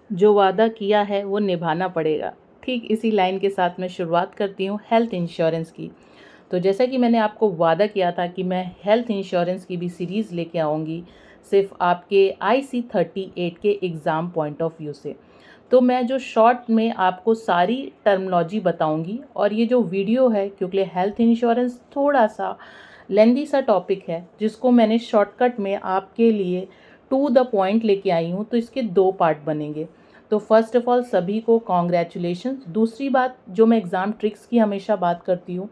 जो वादा किया है वो निभाना पड़ेगा। ठीक इसी लाइन के साथ मैं शुरुआत करती हूँ हेल्थ इंश्योरेंस की। तो जैसा कि मैंने आपको वादा किया था कि मैं हेल्थ इंश्योरेंस की भी सीरीज़ लेके आऊँगी, सिर्फ आपके IC38 के एग्ज़ाम पॉइंट ऑफ व्यू से। तो मैं जो शॉर्ट में आपको सारी टर्मिनोलॉजी बताऊंगी, और ये जो वीडियो है, क्योंकि हेल्थ इंश्योरेंस थोड़ा सा लेंदी सा टॉपिक है जिसको मैंने शॉर्टकट में आपके लिए टू द पॉइंट लेके आई हूँ, तो इसके 2 पार्ट बनेंगे। तो फर्स्ट ऑफ ऑल सभी को कॉन्ग्रेचुलेशंस। दूसरी बात, जो मैं एग्ज़ाम ट्रिक्स की हमेशा बात करती हूँ,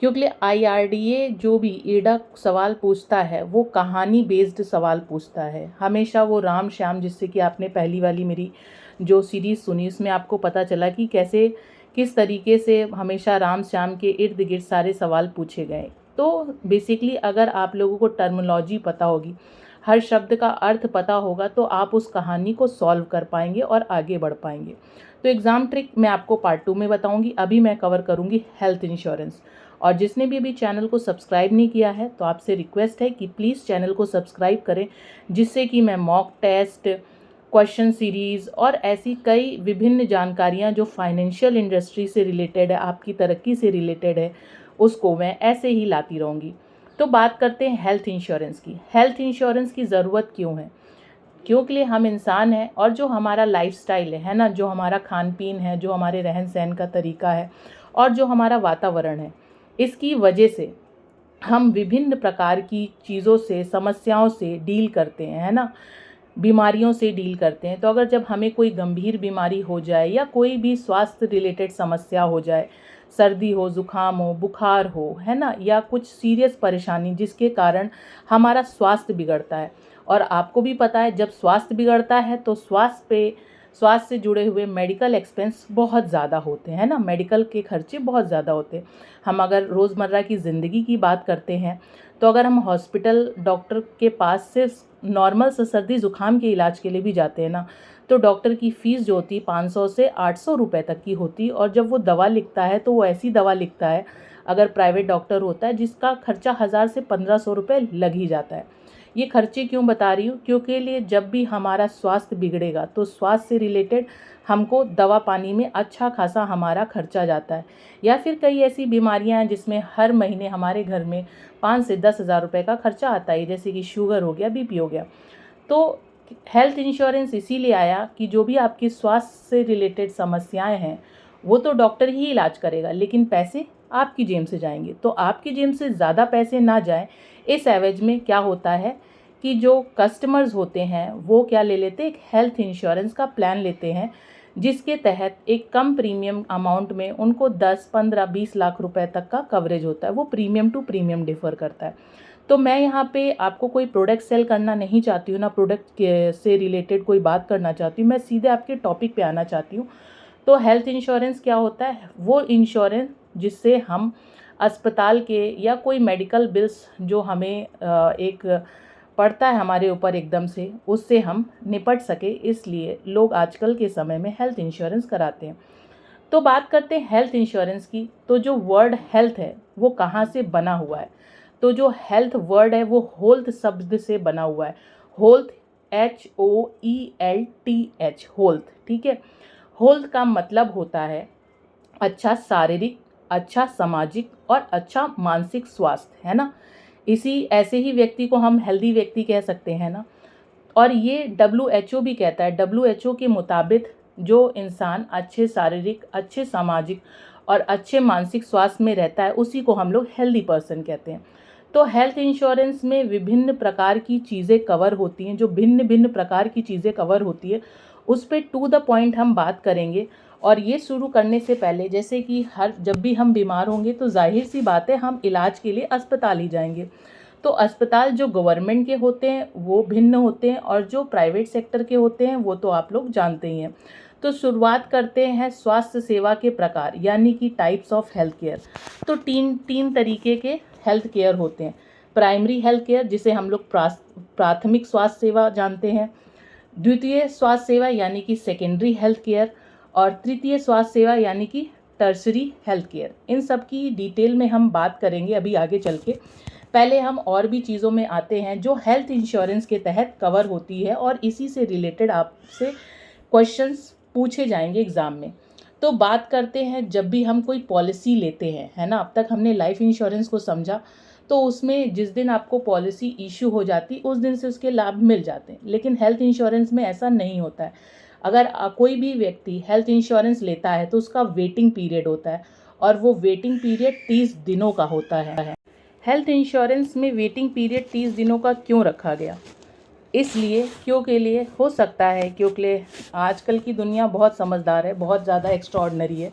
क्योंकि IRDA जो भी ईडा सवाल पूछता है वो कहानी बेस्ड सवाल पूछता है हमेशा। वो राम श्याम, जिससे कि आपने पहली वाली मेरी जो सीरीज़ सुनी उसमें आपको पता चला कि कैसे किस तरीके से हमेशा राम श्याम के इर्द गिर्द सारे सवाल पूछे गए। तो बेसिकली अगर आप लोगों को टर्मिनोलॉजी पता होगी, हर शब्द का अर्थ पता होगा, तो आप उस कहानी को सॉल्व कर पाएंगे और आगे बढ़ पाएंगे। तो एग्ज़ाम ट्रिक मैं आपको पार्ट 2 में बताऊंगी। अभी मैं कवर करूंगी हेल्थ इंश्योरेंस। और जिसने भी अभी चैनल को सब्सक्राइब नहीं किया है तो आपसे रिक्वेस्ट है कि प्लीज़ चैनल को सब्सक्राइब करें, जिससे कि मैं मॉक टेस्ट, क्वेश्चन सीरीज़ और ऐसी कई विभिन्न जानकारियां जो फाइनेंशियल इंडस्ट्री से रिलेटेड है, आपकी तरक्की से रिलेटेड है, उसको मैं ऐसे ही लाती रहूँगी। तो बात करते हैं हेल्थ इंश्योरेंस की। हेल्थ इंश्योरेंस की ज़रूरत क्यों है? क्योंकि हम इंसान हैं, और जो हमारा लाइफस्टाइल है ना, जो हमारा खान पीन है, जो हमारे रहन सहन का तरीका है, और जो हमारा वातावरण है, इसकी वजह से हम विभिन्न प्रकार की चीज़ों से, समस्याओं से डील करते हैं, है ना, बीमारियों से डील करते हैं। तो अगर जब हमें कोई गंभीर बीमारी हो जाए या कोई भी स्वास्थ्य रिलेटेड समस्या हो जाए, सर्दी हो, ज़ुकाम हो, बुखार हो, है ना, या कुछ सीरियस परेशानी जिसके कारण हमारा स्वास्थ्य बिगड़ता है, और आपको भी पता है जब स्वास्थ्य बिगड़ता है तो स्वास्थ्य से जुड़े हुए मेडिकल एक्सपेंस बहुत ज़्यादा होते हैं, है ना, मेडिकल के खर्चे बहुत ज़्यादा होते हैं। हम अगर रोज़मर्रा की ज़िंदगी की बात करते हैं, तो अगर हम हॉस्पिटल डॉक्टर के पास से नॉर्मल से सर्दी ज़ुकाम के इलाज के लिए भी जाते हैं ना, तो डॉक्टर की फ़ीस जो होती है 500 से 800 रुपए तक की होती है। और जब वो दवा लिखता है तो वो ऐसी दवा लिखता है, अगर प्राइवेट डॉक्टर होता है, जिसका खर्चा 1000 से 1500 रुपये लग ही जाता है। ये खर्चे क्यों बता रही हूँ? क्योंकि लिए जब भी हमारा स्वास्थ्य बिगड़ेगा तो स्वास्थ्य से रिलेटेड हमको दवा पानी में अच्छा खासा हमारा खर्चा जाता है। या फिर कई ऐसी बीमारियां हैं जिसमें हर महीने हमारे घर में 5 से 10 हज़ार रुपये का खर्चा आता है, जैसे कि शुगर हो गया, BP हो गया। तो हेल्थ इंश्योरेंस इसीलिए आया कि जो भी आपकी स्वास्थ्य से रिलेटेड समस्याएं हैं वो तो डॉक्टर ही इलाज करेगा, लेकिन पैसे आपकी जेब से जाएंगे। तो आपकी जेब से ज़्यादा पैसे ना जाएं, इस एवज में क्या होता है कि जो कस्टमर्स होते हैं वो क्या ले लेते हैं, एक हेल्थ इंश्योरेंस का प्लान लेते हैं, जिसके तहत एक कम प्रीमियम अमाउंट में उनको 10, 15, 20 लाख रुपए तक का कवरेज होता है। वो प्रीमियम टू प्रीमियम डिफ़र करता है। तो मैं यहाँ पे आपको कोई प्रोडक्ट सेल करना नहीं चाहती हूँ, ना प्रोडक्ट से रिलेटेड कोई बात करना चाहती हूँ, मैं सीधे आपके टॉपिक पे आना चाहती हूँ। तो हेल्थ इंश्योरेंस क्या होता है? वो इंश्योरेंस जिससे हम अस्पताल के या कोई मेडिकल बिल्स जो हमें एक पड़ता है हमारे ऊपर एकदम से, उससे हम निपट सके, इसलिए लोग आजकल के समय में हेल्थ इंश्योरेंस कराते हैं। तो बात करते हैं हेल्थ इंश्योरेंस की। तो जो वर्ड हेल्थ है वो कहाँ से बना हुआ है? तो जो हेल्थ वर्ड है वो होल्थ शब्द से बना हुआ है। होल्थ, HOELTH, होल्थ, ठीक है। होल्थ का मतलब होता है अच्छा शारीरिक, अच्छा सामाजिक और अच्छा मानसिक स्वास्थ्य, है ना। इसी ऐसे ही व्यक्ति को हम हेल्दी व्यक्ति कह सकते हैं ना। और ये WHO भी कहता है, WHO के मुताबिक जो इंसान अच्छे शारीरिक, अच्छे सामाजिक और अच्छे मानसिक स्वास्थ्य में रहता है उसी को हम लोग हेल्दी पर्सन कहते हैं। तो हेल्थ इंश्योरेंस में विभिन्न प्रकार की चीज़ें कवर होती हैं, जो भिन्न भिन्न प्रकार की चीज़ें कवर होती है, उस पर टू द पॉइंट हम बात करेंगे। और ये शुरू करने से पहले, जैसे कि जब भी हम बीमार होंगे तो जाहिर सी बात है हम इलाज के लिए अस्पताल ही जाएंगे। तो अस्पताल जो गवर्नमेंट के होते हैं वो भिन्न होते हैं, और जो प्राइवेट सेक्टर के होते हैं वो तो आप लोग जानते ही हैं। तो शुरुआत करते हैं स्वास्थ्य सेवा के प्रकार, यानी कि टाइप्स ऑफ हेल्थ केयर। तो तीन तरीके के हेल्थ केयर होते हैं। प्राइमरी हेल्थ केयर, जिसे हम लोग प्राथमिक स्वास्थ्य सेवा जानते हैं। द्वितीय स्वास्थ्य सेवा यानी कि सेकेंडरी हेल्थ केयर। और तृतीय स्वास्थ्य सेवा यानी कि टर्सरी हेल्थ केयर। इन सब की डिटेल में हम बात करेंगे अभी आगे चल के। पहले हम और भी चीज़ों में आते हैं जो हेल्थ इंश्योरेंस के तहत कवर होती है, और इसी से रिलेटेड आपसे क्वेश्चंस पूछे जाएंगे एग्ज़ाम में। तो बात करते हैं जब भी हम कोई पॉलिसी लेते हैं, है ना, अब तक हमने लाइफ इंश्योरेंस को समझा, तो उसमें जिस दिन आपको पॉलिसी इशू हो जाती उस दिन से उसके लाभ मिल जाते हैं। लेकिन हेल्थ इंश्योरेंस में ऐसा नहीं होता है। अगर कोई भी व्यक्ति हेल्थ इंश्योरेंस लेता है तो उसका वेटिंग पीरियड होता है, और वो वेटिंग पीरियड 30 दिनों का होता है। हेल्थ इंश्योरेंस में वेटिंग पीरियड 30 दिनों का क्यों रखा गया? इसलिए क्यों के लिए हो सकता है, क्योंकि आजकल की दुनिया बहुत समझदार है, बहुत ज़्यादा एक्स्ट्रॉर्डनरी है।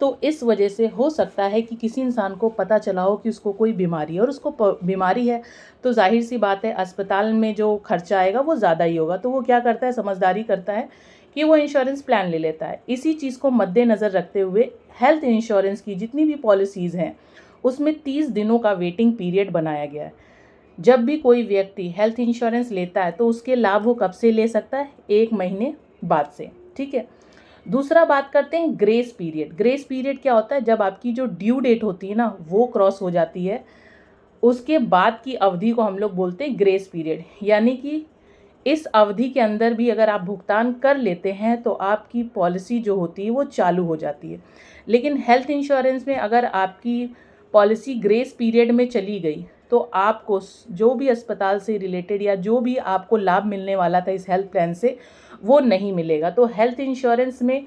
तो इस वजह से हो सकता है कि किसी इंसान को पता चला हो कि उसको कोई बीमारी है, और उसको बीमारी है तो जाहिर सी बात है अस्पताल में जो खर्चा आएगा वो ज़्यादा ही होगा। तो वो क्या करता है, समझदारी करता है कि वो इंश्योरेंस प्लान ले लेता है। इसी चीज़ को मद्देनज़र रखते हुए हेल्थ इंश्योरेंस की जितनी भी पॉलिसीज़ हैं उसमें 30 दिनों का वेटिंग पीरियड बनाया गया है। जब भी कोई व्यक्ति हेल्थ इंश्योरेंस लेता है तो उसके लाभ वो कब से ले सकता है? 1 महीने बाद से। ठीक है। दूसरा बात करते हैं ग्रेस पीरियड। ग्रेस पीरियड क्या होता है? जब आपकी जो ड्यू डेट होती है ना वो क्रॉस हो जाती है, उसके बाद की अवधि को हम लोग बोलते हैं ग्रेस पीरियड। यानी कि इस अवधि के अंदर भी अगर आप भुगतान कर लेते हैं तो आपकी पॉलिसी जो होती है वो चालू हो जाती है। लेकिन हेल्थ इंश्योरेंस में अगर आपकी पॉलिसी ग्रेस पीरियड में चली गई तो आपको जो भी अस्पताल से रिलेटेड या जो भी आपको लाभ मिलने वाला था इस हेल्थ प्लान से वो नहीं मिलेगा। तो हेल्थ इंश्योरेंस में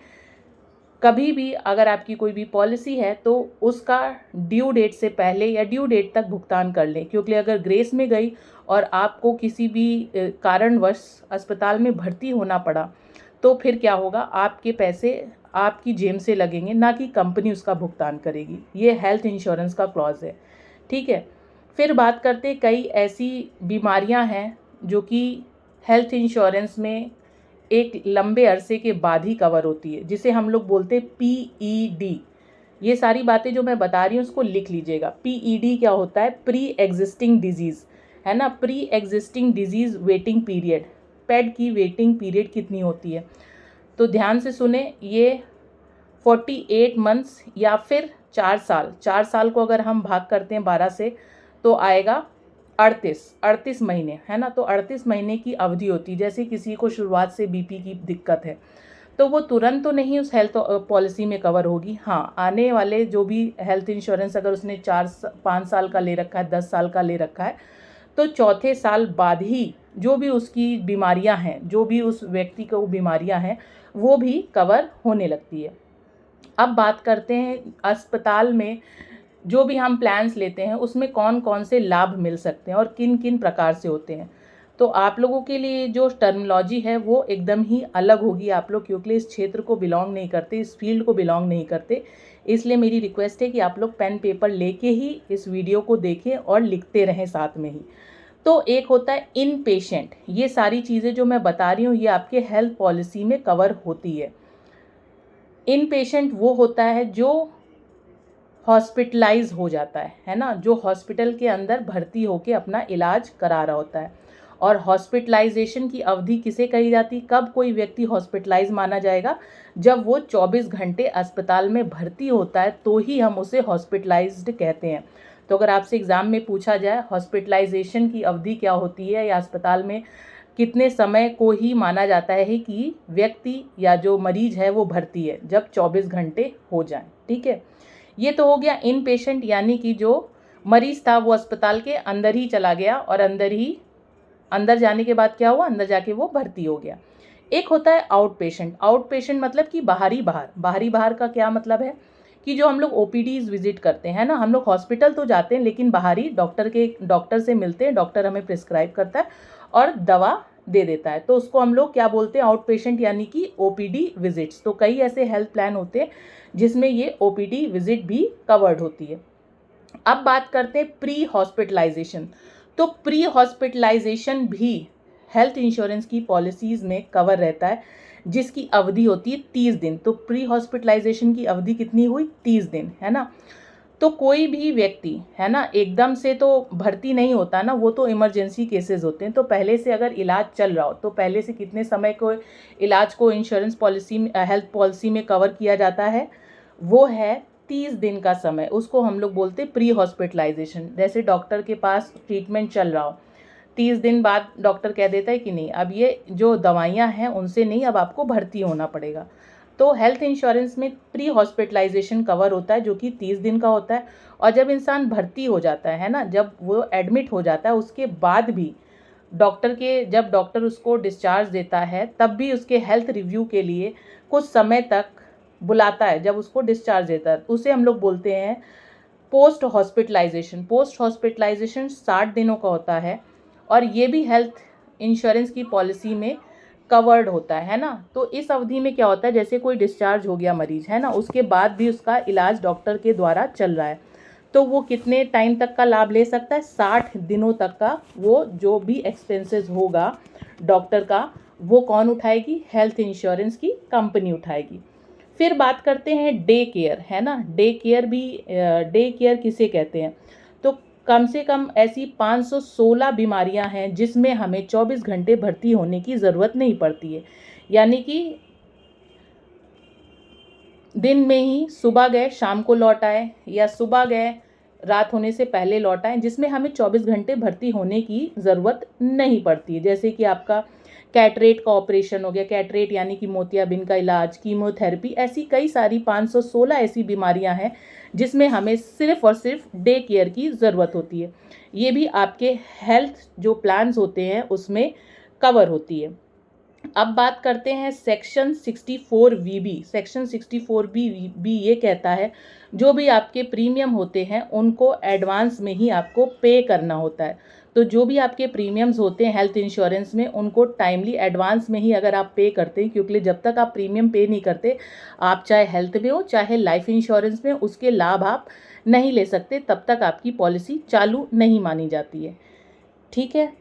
कभी भी अगर आपकी कोई भी पॉलिसी है तो उसका ड्यू डेट से पहले या ड्यू डेट तक भुगतान कर लें, क्योंकि अगर ग्रेस में गई और आपको किसी भी कारणवश अस्पताल में भर्ती होना पड़ा तो फिर क्या होगा, आपके पैसे आपकी जेब से लगेंगे, ना कि कंपनी उसका भुगतान करेगी। ये हेल्थ इंश्योरेंस का क्लॉज है। ठीक है। फिर बात करते हैं, कई ऐसी बीमारियां हैं जो कि हेल्थ इंश्योरेंस में एक लंबे अरसे के बाद ही कवर होती है, जिसे हम लोग बोलते हैं PED। ये सारी बातें जो मैं बता रही हूँ उसको लिख लीजिएगा। PED क्या होता है? प्री एग्जिस्टिंग डिजीज़, है ना। Pre existing disease waiting period, paid की वेटिंग पीरियड कितनी होती है? तो ध्यान से सुने, ये 48 मंथ्स या फिर 4 साल। 4 साल को अगर हम भाग करते हैं 12 से तो आएगा 38 महीने, है ना। तो 38 महीने की अवधि होती है। जैसे किसी को शुरुआत से BP की दिक्कत है तो वो तुरंत तो नहीं उस हेल्थ पॉलिसी में कवर होगी। हाँ, आने वाले जो भी हेल्थ इंश्योरेंस अगर उसने 5 साल का ले रखा है, 10 साल का ले रखा है, तो चौथे साल बाद ही जो भी उसकी बीमारियां हैं, जो भी उस व्यक्ति को बीमारियां हैं, वो भी कवर होने लगती है। अब बात करते हैं अस्पताल में जो भी हम प्लान्स लेते हैं उसमें कौन कौन से लाभ मिल सकते हैं और किन किन प्रकार से होते हैं। तो आप लोगों के लिए जो टर्मिनोलॉजी है वो एकदम ही अलग होगी। आप लोग क्योंकि इस क्षेत्र को बिलोंग नहीं करते, इस फील्ड को बिलोंग नहीं करते, इसलिए मेरी रिक्वेस्ट है कि आप लोग पेन पेपर लेके ही इस वीडियो को देखें और लिखते रहें साथ में ही। तो एक होता है इन पेशेंट। ये सारी चीज़ें जो मैं बता रही हूँ ये आपके हेल्थ पॉलिसी में कवर होती है। इन पेशेंट वो होता है जो हॉस्पिटलाइज हो जाता है ना, जो हॉस्पिटल के अंदर भर्ती होकर अपना इलाज करा रहा होता है। और हॉस्पिटलाइजेशन की अवधि किसे कही जाती? कब कोई व्यक्ति हॉस्पिटलाइज माना जाएगा? जब वो 24 घंटे अस्पताल में भर्ती होता है तो ही हम उसे हॉस्पिटलाइज्ड कहते हैं। तो अगर आपसे एग्ज़ाम में पूछा जाए हॉस्पिटलाइजेशन की अवधि क्या होती है या अस्पताल में कितने समय को ही माना जाता है कि व्यक्ति या जो मरीज है वो भर्ती है, जब 24 घंटे हो जाएं। ठीक है। ये तो हो गया इन पेशेंट, यानी कि जो मरीज था वो अस्पताल के अंदर ही चला गया और अंदर जाने के बाद क्या हुआ, अंदर जाके वो भर्ती हो गया। एक होता है आउट पेशेंट। आउट पेशेंट मतलब कि बाहरी बाहर का क्या मतलब है कि जो हम लोग OPDs विजिट करते हैं ना, हम लोग हॉस्पिटल तो जाते हैं लेकिन बाहरी डॉक्टर से मिलते हैं, डॉक्टर हमें प्रिस्क्राइब करता है और दवा दे देता है, तो उसको हम लोग क्या बोलते हैं? आउट पेशेंट, यानी कि OPD विजिट्स। तो कई ऐसे हेल्थ प्लान होते हैं जिसमें ये OPD विजिट भी कवर्ड होती है। अब बात करते हैं प्री हॉस्पिटलाइजेशन। तो प्री हॉस्पिटलाइजेशन भी हेल्थ इंश्योरेंस की पॉलिसीज़ में कवर रहता है, जिसकी अवधि होती है 30 दिन। तो प्री हॉस्पिटलाइजेशन की अवधि कितनी हुई? 30 दिन, है ना। तो कोई भी व्यक्ति, है ना, एकदम से तो भर्ती नहीं होता ना, वो तो इमरजेंसी केसेस होते हैं। तो पहले से अगर इलाज चल रहा हो तो पहले से कितने समय को इलाज को इंश्योरेंस पॉलिसी में, हेल्थ पॉलिसी में कवर किया जाता है? वो है 30 दिन का समय। उसको हम लोग बोलते हैं प्री हॉस्पिटलाइजेशन। जैसे डॉक्टर के पास ट्रीटमेंट चल रहा हो, 30 दिन बाद डॉक्टर कह देता है कि नहीं, अब ये जो दवाइयाँ हैं उनसे नहीं, अब आपको भर्ती होना पड़ेगा। तो हेल्थ इंश्योरेंस में प्री हॉस्पिटलाइजेशन कवर होता है जो कि 30 दिन का होता है, और जब इंसान भर्ती हो जाता है ना, जब वो एडमिट हो जाता है उसके बाद भी जब डॉक्टर उसको डिस्चार्ज देता है तब भी उसके हेल्थ रिव्यू के लिए कुछ समय तक बुलाता है। जब उसको डिस्चार्ज देता है उसे हम लोग बोलते हैं पोस्ट हॉस्पिटलाइजेशन। पोस्ट हॉस्पिटलाइजेशन 60 दिनों का होता है, और ये भी हेल्थ इंश्योरेंस की पॉलिसी में कवर्ड होता है ना। तो इस अवधि में क्या होता है, जैसे कोई डिस्चार्ज हो गया मरीज है ना, उसके बाद भी उसका इलाज डॉक्टर के द्वारा चल रहा है, तो वो कितने टाइम तक का लाभ ले सकता है, 60 दिनों तक का। वो जो भी एक्सपेंसेस होगा डॉक्टर का, वो कौन उठाएगी, हेल्थ इंश्योरेंस की कंपनी उठाएगी। फिर बात करते हैं डे केयर, है ना। डे केयर किसे कहते हैं, तो कम से कम ऐसी 516 बीमारियां हैं जिसमें हमें 24 घंटे भर्ती होने की ज़रूरत नहीं पड़ती है। यानी कि दिन में ही सुबह गए शाम को लौट आए, या सुबह गए रात होने से पहले लौट आए, जिसमें हमें 24 घंटे भर्ती होने की ज़रूरत नहीं पड़ती है। जैसे कि आपका कैटरेट का ऑपरेशन हो गया, कैटरेट यानी कि मोतियाबिंद का इलाज, कीमोथेरेपी, ऐसी कई सारी 516 ऐसी बीमारियां हैं जिसमें हमें सिर्फ और सिर्फ डे केयर की ज़रूरत होती है। ये भी आपके हेल्थ जो प्लान्स होते हैं उसमें कवर होती है। अब बात करते हैं सेक्शन 64 वीबी। सेक्शन 64 बी ये कहता है जो भी आपके प्रीमियम होते हैं उनको एडवांस में ही आपको पे करना होता है। तो जो भी आपके प्रीमियम्स होते हैं हेल्थ इंश्योरेंस में, उनको टाइमली एडवांस में ही अगर आप पे करते हैं, क्योंकि जब तक आप प्रीमियम पे नहीं करते, आप चाहे हेल्थ में हो चाहे लाइफ इंश्योरेंस में, उसके लाभ आप नहीं ले सकते, तब तक आपकी पॉलिसी चालू नहीं मानी जाती है। ठीक है,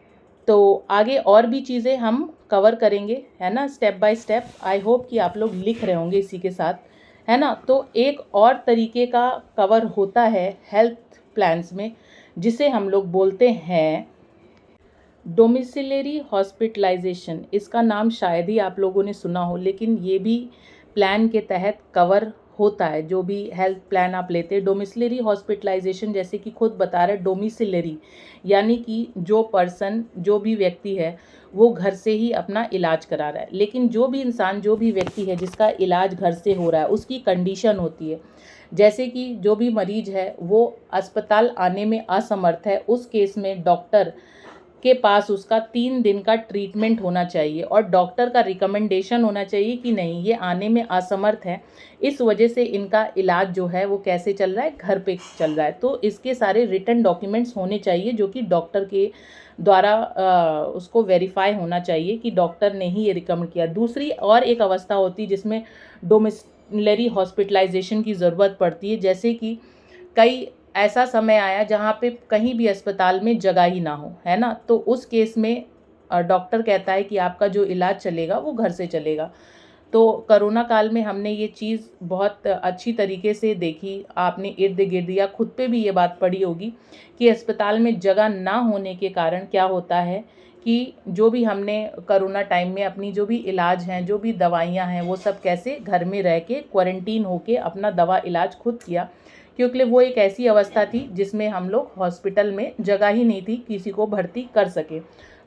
तो आगे और भी चीज़ें हम कवर करेंगे, है ना, step by step. I hope कि आप लोग लिख रहे होंगे इसी के साथ, है ना। तो एक और तरीके का कवर होता है हेल्थ प्लान्स में, जिसे हम लोग बोलते हैं डोमिसिलरी हॉस्पिटलाइजेशन। इसका नाम शायद ही आप लोगों ने सुना हो, लेकिन ये भी प्लान के तहत कवर होता है। जो भी हेल्थ प्लान आप लेते हैं, डोमिसिलरी हॉस्पिटलाइजेशन जैसे कि खुद बता रहे, डोमिसिलरी यानी कि जो भी व्यक्ति है वो घर से ही अपना इलाज करा रहा है। लेकिन जो भी व्यक्ति है जिसका इलाज घर से हो रहा है, उसकी कंडीशन होती है, जैसे कि जो भी मरीज है वो अस्पताल आने में असमर्थ है, उस केस में डॉक्टर के पास उसका 3 दिन का ट्रीटमेंट होना चाहिए, और डॉक्टर का रिकमेंडेशन होना चाहिए कि नहीं, ये आने में असमर्थ है, इस वजह से इनका इलाज जो है वो कैसे चल रहा है, घर पे चल रहा है। तो इसके सारे रिटन डॉक्यूमेंट्स होने चाहिए जो कि डॉक्टर के द्वारा उसको वेरीफाई होना चाहिए कि डॉक्टर ने ही ये रिकमेंड किया। दूसरी और एक अवस्था होती है जिसमें डोमिसिलरी हॉस्पिटलाइजेशन की ज़रूरत पड़ती है, जैसे कि कई ऐसा समय आया जहाँ पे कहीं भी अस्पताल में जगह ही ना हो, है ना। तो उस केस में डॉक्टर कहता है कि आपका जो इलाज चलेगा वो घर से चलेगा। तो कोरोना काल में हमने ये चीज़ बहुत अच्छी तरीके से देखी। आपने इर्द गिर्द या खुद पे भी ये बात पड़ी होगी कि अस्पताल में जगह ना होने के कारण क्या होता है कि जो भी हमने कोरोना टाइम में अपनी जो भी इलाज हैं, जो भी दवाइयाँ हैं, वो सब कैसे घर में रह के क्वारंटीन होके अपना दवा इलाज खुद किया, क्योंकि वो एक ऐसी अवस्था थी जिसमें हम लोग हॉस्पिटल में जगह ही नहीं थी किसी को भर्ती कर सके।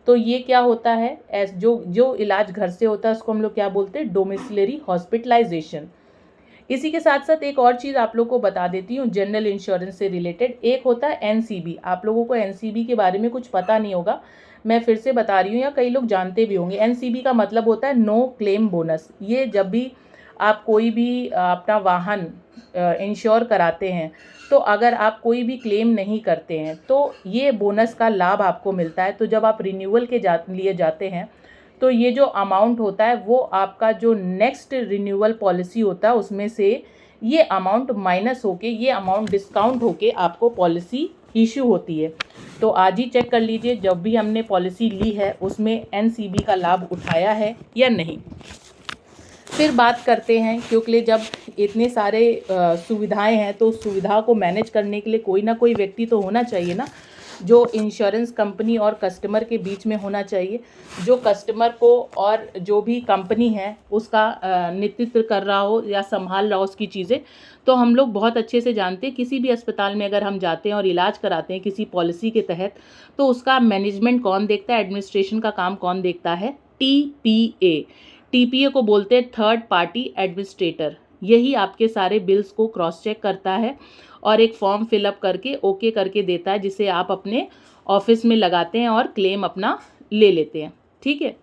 तो ये क्या होता है, जो इलाज घर से होता है उसको हम लोग क्या बोलते हैं, डोमिसिलरी हॉस्पिटलाइजेशन। इसी के साथ साथ एक और चीज़ आप लोग को बता देती हूँ जनरल इंश्योरेंस से रिलेटेड। एक होता है एनसीबी। आप लोगों को एनसीबी के बारे में कुछ पता नहीं होगा, मैं फिर से बता रही हूँ, या कई लोग जानते भी होंगे। एनसीबी का मतलब होता है नो क्लेम बोनस। ये जब भी आप कोई भी अपना वाहन इंश्योर कराते हैं, तो अगर आप कोई भी क्लेम नहीं करते हैं तो ये बोनस का लाभ आपको मिलता है। तो जब आप रिन्यूअल के लिए जाते हैं तो ये जो अमाउंट होता है वो आपका जो नेक्स्ट रिन्यूअल पॉलिसी होता है उसमें से ये अमाउंट माइनस होके, ये अमाउंट डिस्काउंट होके आपको पॉलिसी इशू होती है। तो आज ही चेक कर लीजिए जब भी हमने पॉलिसी ली है उसमें एनसीबी का लाभ उठाया है या नहीं। फिर बात करते हैं, क्योंकि जब इतने सारे सुविधाएं हैं तो सुविधा को मैनेज करने के लिए कोई ना कोई व्यक्ति तो होना चाहिए ना। जो इंश्योरेंस कंपनी और कस्टमर के बीच में होना चाहिए, जो कस्टमर को और जो भी कंपनी है उसका नेतृत्व कर रहा हो या संभाल रहा हो उसकी चीज़ें। तो हम लोग बहुत अच्छे से जानते हैं, किसी भी अस्पताल में अगर हम जाते हैं और इलाज कराते हैं किसी पॉलिसी के तहत, तो उसका मैनेजमेंट कौन देखता है, एडमिनिस्ट्रेशन का काम कौन देखता है, टीपीए। टीपीए को बोलते हैं थर्ड पार्टी एडमिनिस्ट्रेटर। यही आपके सारे बिल्स को क्रॉस चेक करता है और एक फॉर्म फिलअप करके ओके करके देता है, जिसे आप अपने ऑफिस में लगाते हैं और क्लेम अपना ले लेते हैं। ठीक है,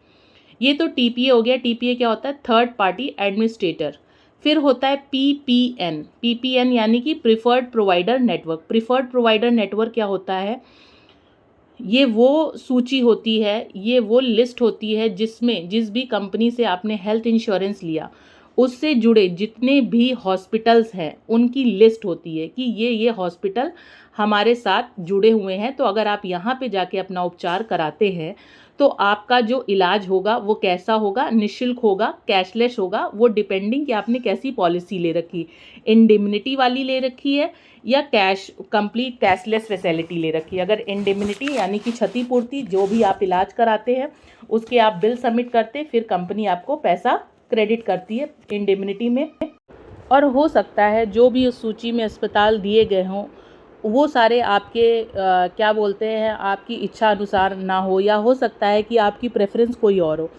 ये तो टीपीए हो गया। टीपीए क्या होता है, थर्ड पार्टी एडमिनिस्ट्रेटर। फिर होता है पीपीएन। पीपीएन यानी कि preferred provider network. Preferred provider network क्या होता है, ये वो सूची होती है, ये वो लिस्ट होती है जिसमें जिस भी कंपनी से आपने हेल्थ इंश्योरेंस लिया उससे जुड़े जितने भी हॉस्पिटल्स हैं उनकी लिस्ट होती है कि ये हॉस्पिटल हमारे साथ जुड़े हुए हैं। तो अगर आप यहाँ पे जाके अपना उपचार कराते हैं तो आपका जो इलाज होगा वो कैसा होगा, निःशुल्क होगा, कैशलेस होगा। वो डिपेंडिंग कि आपने कैसी पॉलिसी ले रखी, इंडिमनिटी वाली ले रखी है या कैश कंप्लीट कैशलेस फैसिलिटी ले रखी है। अगर इंडिमनिटी यानी कि क्षतिपूर्ति, जो भी आप इलाज कराते हैं उसके आप बिल सबमिट करते हैं, फिर कंपनी आपको पैसा क्रेडिट करती है इंडिमनिटी में। और हो सकता है जो भी उस सूची में अस्पताल दिए गए हों वो सारे आपके क्या बोलते हैं, आपकी इच्छा अनुसार ना हो, या हो सकता है कि आपकी प्रेफरेंस कोई और हो।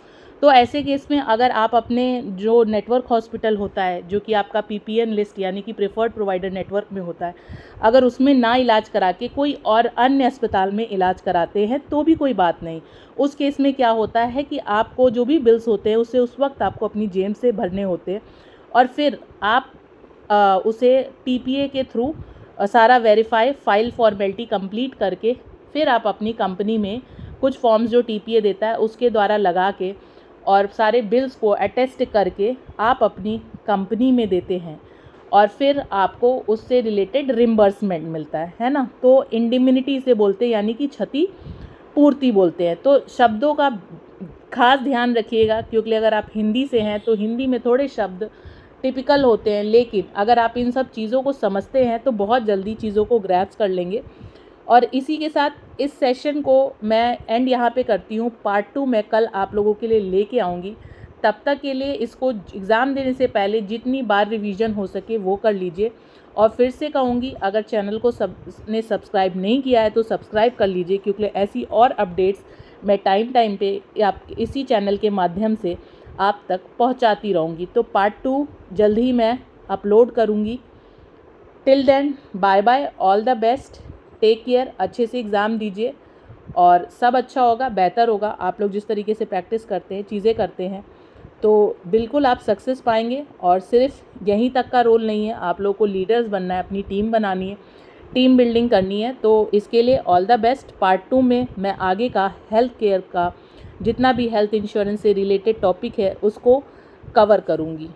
तो ऐसे केस में अगर आप अपने जो नेटवर्क हॉस्पिटल होता है, जो कि आपका पीपीएन लिस्ट यानी कि प्रेफर्ड प्रोवाइडर नेटवर्क में होता है, अगर उसमें ना इलाज करा के कोई और अन्य अस्पताल में इलाज कराते हैं तो भी कोई बात नहीं। उस केस में क्या होता है कि आपको जो भी बिल्स होते हैं उसे उस वक्त आपको अपनी जेब से भरने होते हैं और फिर आप उसे टीपीए के थ्रू सारा वेरीफाई फाइल फॉर्मेलिटी कंप्लीट करके फिर आप अपनी कंपनी में कुछ फॉर्म्स जो टीपीए देता है उसके द्वारा लगा के और सारे बिल्स को अटेस्ट करके आप अपनी कंपनी में देते हैं और फिर आपको उससे रिलेटेड रिम्बर्समेंट मिलता है ना। तो इंडिमनिटी इसे बोलते हैं, यानी कि क्षति पूर्ति बोलते हैं। तो शब्दों का खास ध्यान रखिएगा, क्योंकि अगर आप हिंदी से हैं तो हिंदी में थोड़े शब्द टिपिकल होते हैं, लेकिन अगर आप इन सब चीज़ों को समझते हैं तो बहुत जल्दी चीज़ों को ग्रैप्स कर लेंगे। और इसी के साथ इस सेशन को मैं एंड यहाँ पे करती हूँ। पार्ट 2 मैं कल आप लोगों के लिए लेके आऊँगी। तब तक के लिए इसको एग्ज़ाम देने से पहले जितनी बार रिवीजन हो सके वो कर लीजिए। और फिर से कहूँगी, अगर चैनल को सब्सक्राइब नहीं किया है तो सब्सक्राइब कर लीजिए, क्योंकि ऐसी और अपडेट्स मैं टाइम पे आप इसी चैनल के माध्यम से आप तक पहुंचाती रहूँगी। तो पार्ट 2 जल्द ही मैं अपलोड करूँगी। Till then bye bye, all the best, take care, अच्छे से एग्ज़ाम दीजिए और सब अच्छा होगा, बेहतर होगा। आप लोग जिस तरीके से प्रैक्टिस करते हैं, चीज़ें करते हैं, तो बिल्कुल आप सक्सेस पाएंगे। और सिर्फ यहीं तक का रोल नहीं है, आप लोग को लीडर्स बनना है, अपनी टीम बनानी है, टीम बिल्डिंग करनी है। तो इसके लिए ऑल द बेस्ट। पार्ट 2 में मैं आगे का हेल्थ केयर का जितना भी हेल्थ इंश्योरेंस से रिलेटेड टॉपिक है उसको कवर करूँगी।